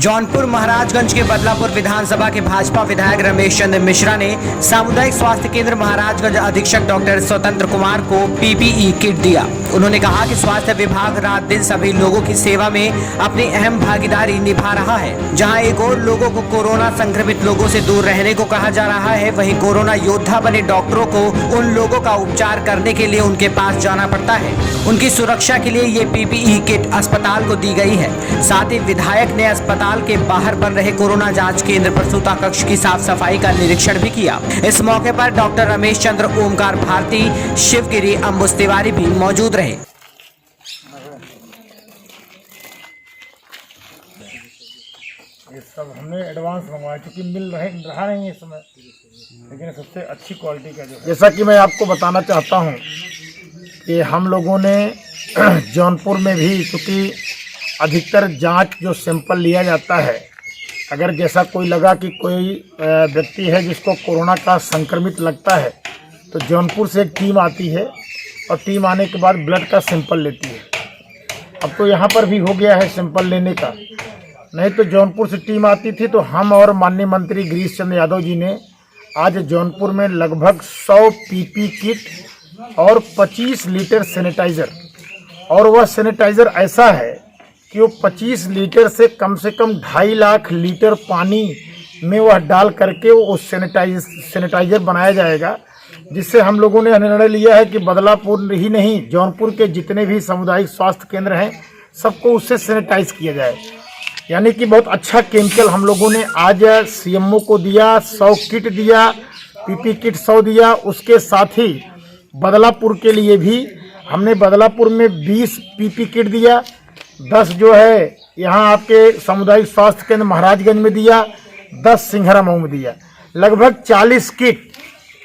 जौनपुर महाराजगंज के बदलापुर विधानसभा के भाजपा विधायक रमेश चंद्र मिश्रा ने सामुदायिक स्वास्थ्य केंद्र महाराजगंज अधीक्षक डॉक्टर स्वतंत्र कुमार को पीपीई किट दिया। उन्होंने कहा कि स्वास्थ्य विभाग रात दिन सभी लोगों की सेवा में अपनी अहम भागीदारी निभा रहा है। जहां एक और लोगों को कोरोना संक्रमित लोगों से दूर रहने को कहा जा रहा है, वहीं कोरोना योद्धा बने डॉक्टरों को उन लोगों का उपचार करने के लिए उनके पास जाना पड़ता है। उनकी सुरक्षा के लिए ये पीपीई किट अस्पताल को दी गई है। साथ ही विधायक ने अस्पताल के बाहर बन रहे कोरोना जांच केंद्र प्रसूता कक्ष की साफ सफाई का निरीक्षण भी किया। इस मौके पर डॉक्टर रमेश चंद्र, ओमकार भारती, शिवगिरी, अंबुज तिवारी भी मौजूद रहे। ये सब हमने एडवांस मंगवाया क्योंकि मिल रहा नहीं इस समय, लेकिन सबसे अच्छी क्वालिटी का जो है। जैसा कि मैं आपको बताना चाहता हूँ कि हम लोगों ने जौनपुर में भी, क्योंकि अधिकतर जांच जो सैंपल लिया जाता है, अगर जैसा कोई लगा कि कोई व्यक्ति है जिसको कोरोना का संक्रमित लगता है तो जौनपुर से एक टीम आती है और टीम आने के बाद ब्लड का सैंपल लेती है। अब तो यहाँ पर भी हो गया है सैंपल लेने का, नहीं तो जौनपुर से टीम आती थी। तो हम और माननीय मंत्री गिरीश चंद्र यादव जी ने आज जौनपुर में लगभग 100 पीपी किट और 25 लीटर सैनिटाइज़र, और वह सैनिटाइज़र ऐसा है कि वो 25 लीटर से कम 2.5 लाख लीटर पानी में वह डाल करके वो सैनिटाइज़र बनाया जाएगा, जिससे हम लोगों ने निर्णय लिया है कि बदलापुर ही नहीं, जौनपुर के जितने भी सामुदायिक स्वास्थ्य केंद्र हैं सबको उससे सैनिटाइज किया जाए। यानी कि बहुत अच्छा केमिकल हम लोगों ने आज सीएमओ को दिया, 100 किट दिया, पीपी किट 100 दिया। उसके साथ ही बदलापुर के लिए भी हमने बदलापुर में 20 पीपी किट दिया, 10 जो है यहाँ आपके सामुदायिक स्वास्थ्य केंद्र महाराजगंज में दिया, 10 सिंघरा मऊ में दिया, लगभग 40 किट।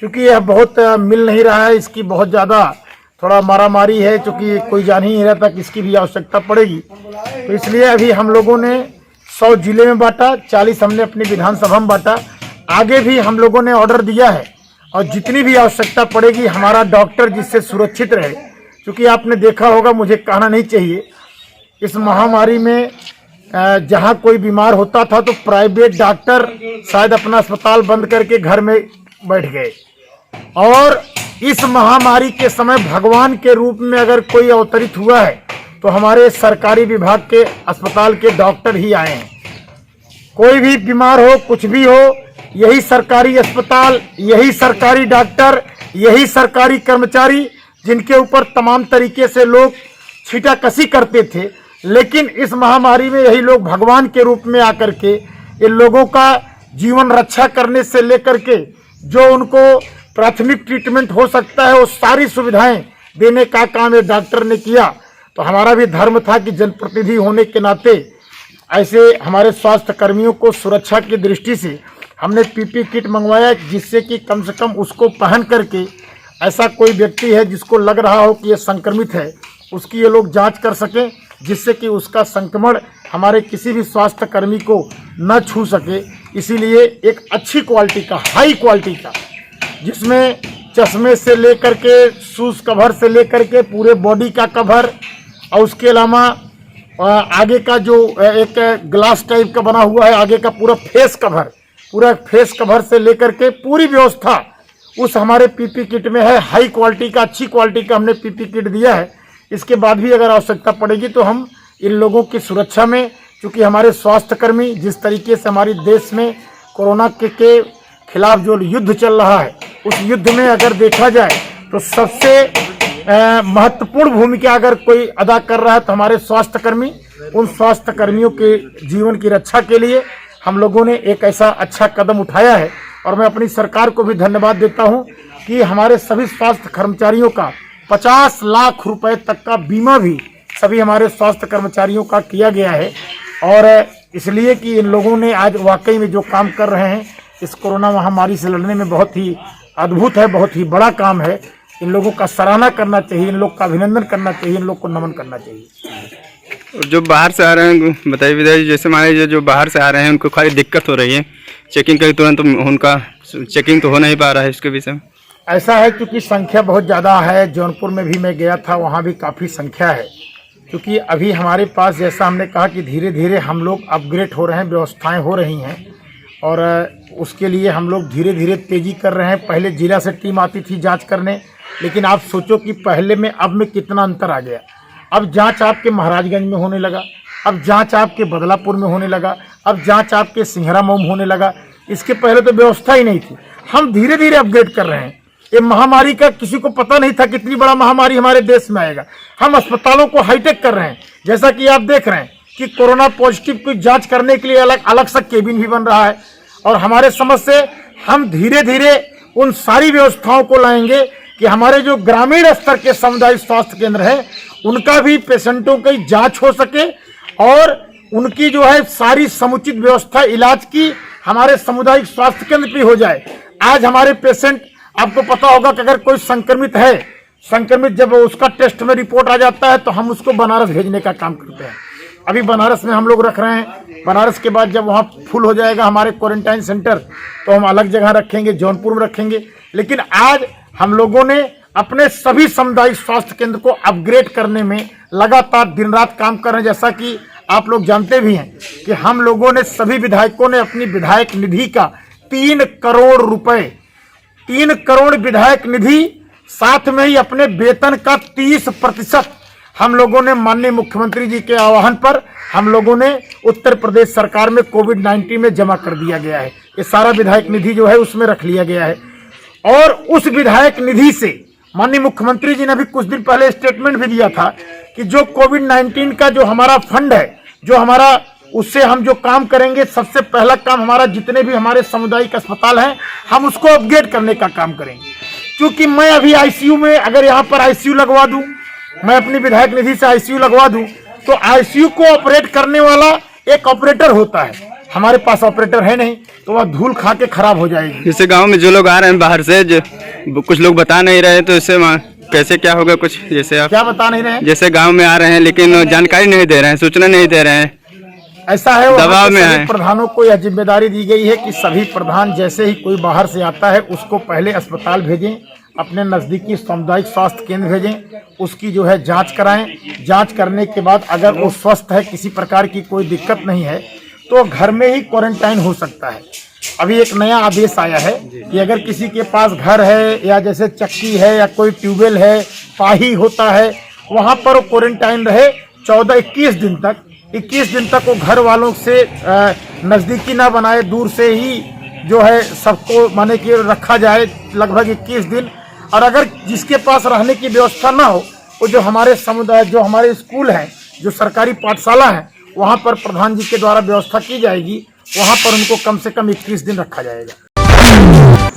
क्योंकि यह बहुत मिल नहीं रहा है, इसकी बहुत ज़्यादा थोड़ा मारामारी है, क्योंकि कोई जान ही नहीं रहता कि इसकी भी आवश्यकता पड़ेगी। तो इसलिए अभी हम लोगों ने 100 जिले में बांटा, 40 हमने अपनी विधानसभा में बांटा। आगे भी हम लोगों ने ऑर्डर दिया है और जितनी भी आवश्यकता पड़ेगी हमारा डॉक्टर जिससे सुरक्षित रहे। क्योंकि आपने देखा होगा, मुझे कहना नहीं चाहिए, इस महामारी में जहां कोई बीमार होता था तो प्राइवेट डॉक्टर शायद अपना अस्पताल बंद करके घर में बैठ गए, और इस महामारी के समय भगवान के रूप में अगर कोई अवतरित हुआ है तो हमारे सरकारी विभाग के अस्पताल के डॉक्टर ही आए हैं। कोई भी बीमार हो, कुछ भी हो, यही सरकारी अस्पताल, यही सरकारी डॉक्टर, यही सरकारी कर्मचारी जिनके ऊपर तमाम तरीके से लोग छींटाकशी करते थे, लेकिन इस महामारी में यही लोग भगवान के रूप में आकर के इन लोगों का जीवन रक्षा करने से लेकर के जो उनको प्राथमिक ट्रीटमेंट हो सकता है वो सारी सुविधाएं देने का काम ये डॉक्टर ने किया। तो हमारा भी धर्म था कि जनप्रतिनिधि होने के नाते ऐसे हमारे स्वास्थ्य कर्मियों को सुरक्षा की दृष्टि से हमने पीपी किट मंगवाया, जिससे कि कम से कम उसको पहन करके ऐसा कोई व्यक्ति है जिसको लग रहा हो कि ये संक्रमित है, उसकी ये लोग जांच कर सकें, जिससे कि उसका संक्रमण हमारे किसी भी स्वास्थ्य कर्मी को न छू सके। इसीलिए एक अच्छी क्वालिटी का, हाई क्वालिटी का, जिसमें चश्मे से लेकर के शूज़ कवर से लेकर के पूरे बॉडी का कवर, और उसके अलावा आगे का जो एक ग्लास टाइप का बना हुआ है, आगे का पूरा फेस कवर से लेकर के पूरी व्यवस्था उस हमारे पीपी किट में है। हाई क्वालिटी का, अच्छी क्वालिटी का हमने पीपी किट दिया है। इसके बाद भी अगर आवश्यकता पड़ेगी तो हम इन लोगों की सुरक्षा में, क्योंकि हमारे स्वास्थ्यकर्मी जिस तरीके से हमारे देश में कोरोना के खिलाफ जो युद्ध चल रहा है, उस युद्ध में अगर देखा जाए तो सबसे महत्वपूर्ण भूमिका अगर कोई अदा कर रहा है तो हमारे स्वास्थ्यकर्मी, उन स्वास्थ्यकर्मियों के जीवन की रक्षा के लिए हम लोगों ने एक ऐसा अच्छा कदम उठाया है। और मैं अपनी सरकार को भी धन्यवाद देता हूं कि हमारे सभी स्वास्थ्य कर्मचारियों का 50 लाख रुपए तक का बीमा भी सभी हमारे स्वास्थ्य कर्मचारियों का किया गया है। और इसलिए कि इन लोगों ने आज वाकई में जो काम कर रहे हैं इस कोरोना महामारी से लड़ने में बहुत ही अद्भुत है, बहुत ही बड़ा काम है। इन लोगों का सराहना करना चाहिए, इन लोग का अभिनंदन करना चाहिए, इन लोग को नमन करना चाहिए। जो बाहर से आ रहे हैं, बताइए विधायक, जैसे मान लीजिए जो बाहर से आ रहे हैं उनको खाली दिक्कत हो रही है, चेकिंग का तुरंत उनका चेकिंग तो हो नहीं पा रहा है, इसके विषय में ऐसा है क्योंकि संख्या बहुत ज़्यादा है। जौनपुर में भी मैं गया था, वहाँ भी काफ़ी संख्या है, क्योंकि अभी हमारे पास जैसा हमने कहा कि धीरे धीरे हम लोग अपग्रेड हो रहे हैं, व्यवस्थाएं हो रही हैं और उसके लिए हम लोग धीरे धीरे तेज़ी कर रहे हैं। पहले जिला से टीम आती थी जांच करने, लेकिन आप सोचो कि पहले में अब में कितना अंतर आ गया। अब जांच आपके महाराजगंज में होने लगा, अब जांच आपके बदलापुर में होने लगा, अब जांच आपके सिंघरा मऊ में होने लगा। इसके पहले तो व्यवस्था ही नहीं थी। हम धीरे धीरे अपग्रेड कर रहे हैं। ये महामारी का किसी को पता नहीं था कितनी बड़ा महामारी हमारे देश में आएगा। हम अस्पतालों को हाईटेक कर रहे हैं, जैसा कि आप देख रहे हैं कि कोरोना पॉजिटिव की जांच करने के लिए अलग सा केबिन भी बन रहा है। और हमारे समझ से हम धीरे धीरे उन सारी व्यवस्थाओं को लाएंगे कि हमारे जो ग्रामीण स्तर के सामुदायिक स्वास्थ्य केंद्र हैं उनका भी पेशेंटों की जांच हो सके और उनकी जो है सारी समुचित व्यवस्था इलाज की हमारे सामुदायिक स्वास्थ्य केंद्र पे हो जाए। आज हमारे पेशेंट, आपको पता होगा कि अगर कोई संक्रमित जब उसका टेस्ट में रिपोर्ट आ जाता है तो हम उसको बनारस भेजने का काम करते हैं। अभी बनारस में हम लोग रख रहे हैं। बनारस के बाद जब वहाँ फुल हो जाएगा हमारे क्वारंटाइन सेंटर तो हम अलग जगह रखेंगे, जौनपुर में रखेंगे। लेकिन आज हम लोगों ने अपने सभी सामुदायिक स्वास्थ्य केंद्र को अपग्रेड करने में लगातार दिन रात काम कर रहे हैं। जैसा कि आप लोग जानते भी हैं कि हम लोगों ने सभी विधायकों ने अपनी विधायक निधि का 3 करोड़ रुपए, 3 करोड़ विधायक निधि, साथ में ही अपने वेतन का 30% हम लोगों ने माननीय मुख्यमंत्री जी के आह्वान पर हम लोगों ने उत्तर प्रदेश सरकार में कोविड-19 में जमा कर दिया गया है। ये सारा विधायक निधि जो है उसमें रख लिया गया है। और उस विधायक निधि से माननीय मुख्यमंत्री जी ने भी कुछ दिन पहले स्टेटमेंट भी दिया था कि जो कोविड-19 का जो हमारा फंड है, जो हमारा, उससे हम जो काम करेंगे, सबसे पहला काम हमारा जितने भी हमारे सामुदायिक अस्पताल हैं हम उसको अपग्रेड करने का काम करेंगे। क्योंकि मैं अभी आईसीयू में, अगर यहाँ पर आईसीयू लगवा दूं, मैं अपनी विधायक निधि से आईसीयू लगवा दूं तो आईसीयू को ऑपरेट करने वाला एक ऑपरेटर होता है। हमारे पास ऑपरेटर है नहीं तो वह धूल खा के खराब हो जाएगी। जैसे गांव में जो लोग आ रहे हैं बाहर से, जो कुछ लोग बता नहीं रहे, तो इससे कैसे क्या होगा? कुछ जैसे आप क्या बता नहीं रहे हैं? जैसे गांव में आ रहे हैं लेकिन जानकारी नहीं दे रहे हैं, सूचना नहीं दे रहे हैं, ऐसा है। दबाव में है। प्रधानों को यह जिम्मेदारी दी गई है कि सभी प्रधान जैसे ही कोई बाहर से आता है उसको पहले अस्पताल भेजें, अपने नज़दीकी सामुदायिक स्वास्थ्य केंद्र भेजें, उसकी जो है जांच कराएं। जांच करने के बाद अगर वो स्वस्थ है, किसी प्रकार की कोई दिक्कत नहीं है, तो घर में ही क्वारंटाइन हो सकता है। अभी एक नया आदेश आया है कि अगर किसी के पास घर है या जैसे चक्की है या कोई ट्यूबवेल है, पाही होता है, वहाँ पर वो क्वारंटाइन रहे 14-21 दिन तक। 21 दिन तक वो घर वालों से नज़दीकी ना बनाए, दूर से ही जो है सबको माने कि रखा जाए लगभग 21 दिन। और अगर जिसके पास रहने की व्यवस्था ना हो, वो जो हमारे समुदाय, जो हमारे स्कूल हैं, जो सरकारी पाठशाला हैं, वहाँ पर प्रधान जी के द्वारा व्यवस्था की जाएगी। वहाँ पर उनको कम से कम 21 दिन रखा जाएगा।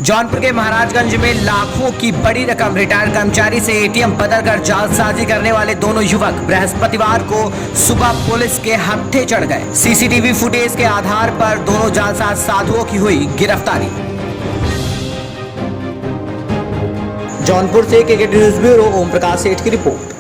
जौनपुर के महाराजगंज में लाखों की बड़ी रकम रिटायर्ड कर्मचारी से एटीएम बदलकर जालसाजी करने वाले दोनों युवक बृहस्पतिवार को सुबह पुलिस के हत्थे चढ़ गए। सीसीटीवी फुटेज के आधार पर दोनों जालसाज साधुओं की हुई गिरफ्तारी। जौनपुर से केके न्यूज ब्यूरो ओम प्रकाश सेठ की रिपोर्ट।